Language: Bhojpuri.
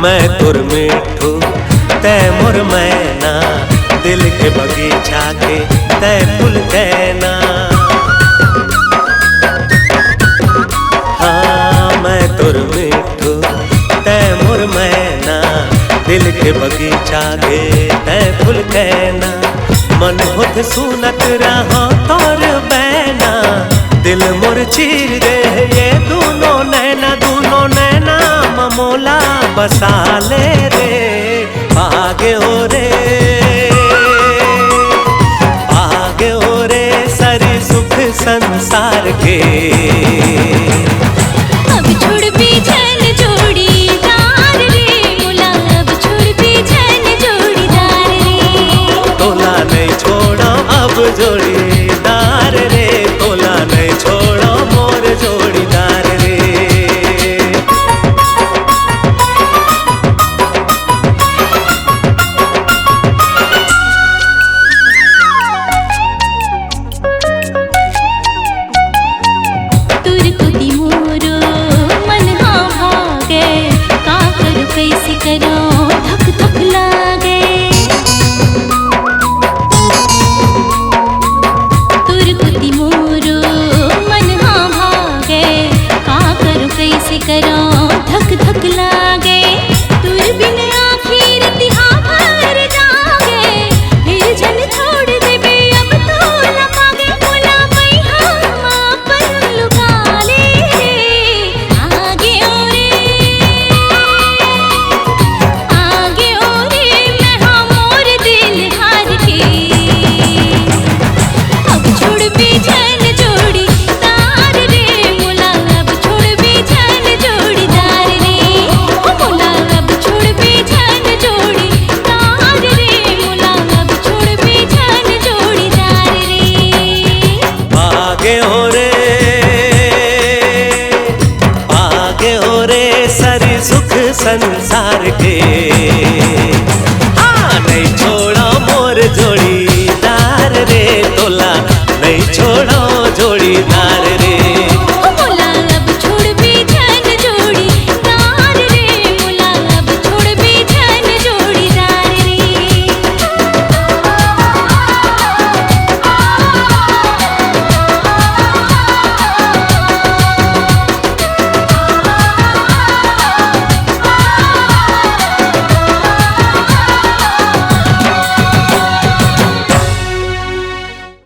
मैं तुर मिठू तै मोर मैना, दिल के बगीचा के तै फूल कहना। हाँ मैं तुर मिठू तै मोर मैना, दिल के बगीचा के तै फूल कहना। मन होत सुनत रहो तोर बैना, दिल मोर चीर दे ये दोनों नैना, दोनों नैना ममोला बसा ले रे। भागे हो रे, भागे हो रे सारी सुख संसार के। अब छोड़ पीछन जोड़ीदार रे मुला, अब छोड़ पीछन जोड़ीदार रे। तोला नहीं छोड़ो अब जोड़ीदार रे, तोला नहीं छोड़ो मोर जोड़ीदार रे। कैसे करो धक धक लागे, तुरकुती मोरो मन हाँ भागे। का करो कैसे करो धक धक लागे, तुर बिन आखिर तिहा भर जागे। फिर जन छोड़ देबे अब तो न पागे, बोला मैं हम अपन लुका ले रे। आगे ओरे संसार के।